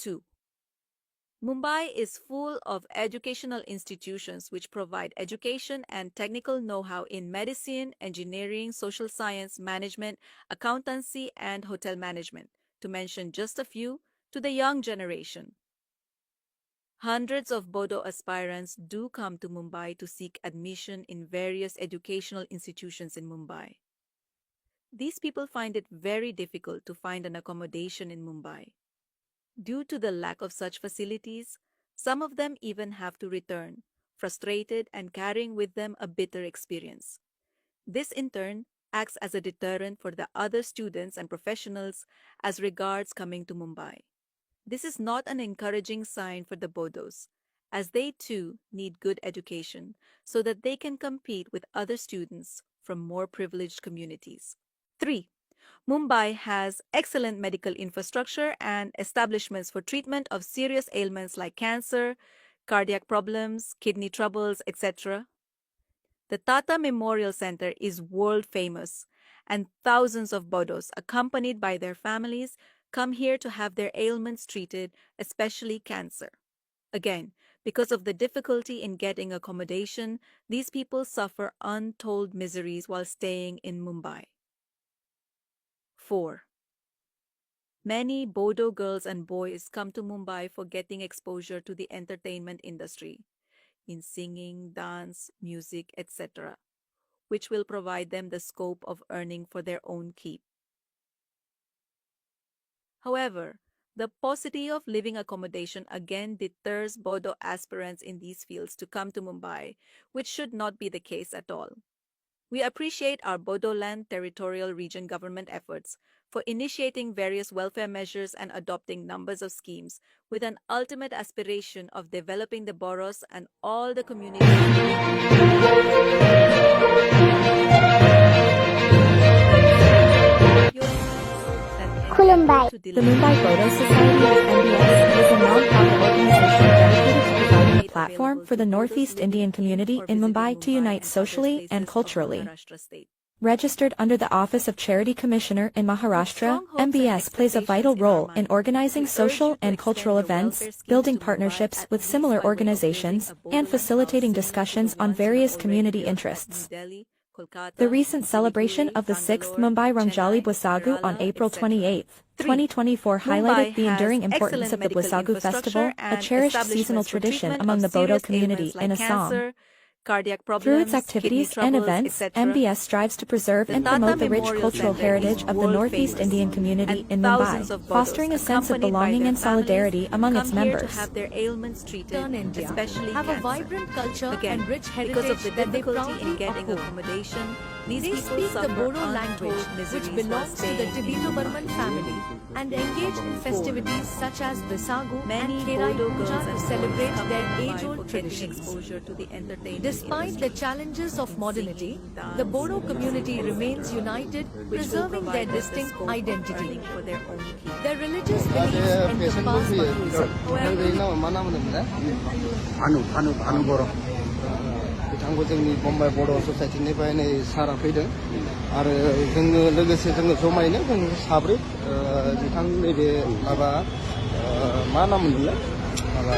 2. Mumbai is full of educational institutions which provide education and technical know-how in medicine, engineering, social science, management, accountancy, and hotel management, to mention just a few, to the young generation. Hundreds of Bodo aspirants do come to Mumbai to seek admission in various educational institutions in Mumbai. These people find it very difficult to find an accommodation in Mumbai. Due to the lack of such facilities, some of them even have to return, frustrated and carrying with them a bitter experience. This in turn acts as a deterrent for the other students and professionals as regards coming to Mumbai. This is not an encouraging sign for the Bodos, as they too need good education so that they can compete with other students from more privileged communities. 3. Mumbai has excellent medical infrastructure and establishments for treatment of serious ailments like cancer, cardiac problems, kidney troubles, etc. The Tata Memorial Center is world famous, and thousands of Bodos, accompanied by their families, come here to have their ailments treated, especially cancer. Again, because of the difficulty in getting accommodation, these people suffer untold miseries while staying in Mumbai. 4. Many Bodo girls and boys come to Mumbai for getting exposure to the entertainment industry in singing, dance, music, etc., which will provide them the scope of earning for their own keep. However, the paucity of living accommodation again deters Bodo aspirants in these fields to come to Mumbai, which should not be the case at all. We appreciate our Bodoland Territorial Region government efforts for initiating various welfare measures and adopting numbers of schemes with an ultimate aspiration of developing the boroughs and all the communities. The Mumbai Bodo Society of MBS is a non-profit organization dedicated to providing a platform for the Northeast Indian community in Mumbai to unite socially and culturally. Registered under the Office of Charity Commissioner in Maharashtra, MBS plays a vital role in organizing social and cultural events, building partnerships with similar organizations, and facilitating discussions on various community interests. The recent celebration of the 6th Mumbai Rangjali Boisagu on April 28, 2024 highlighted the enduring importance of the Boisagu festival, a cherished seasonal tradition among the Bodo community in Assam. Through its activities and events, MBS strives to preserve and promote the rich cultural heritage of the Northeast Indian community in Mumbai, fostering a sense of belonging and solidarity among its members. Turn India have a vibrant culture and rich heritage that they proudly uphold. They speak the Bodo language, which belongs to the Tibeto-Burman family, and engage in festivities such as Boisagu and Kherai Puja to celebrate their age-old traditions. Despite the challenges of modernity, the Bodo community remains united, preserving their distinct identity. Their religious beliefs encompass Hinduism. बिथांखौ जोंनि बम्बाइ बर' ससाइटिनिफ्राय नै सारा फैदों आरो जोङो लोगोसे जोङो जमायैनो जों साब्रै बिथां नैबे माबा मा नाम मोनलाय माबा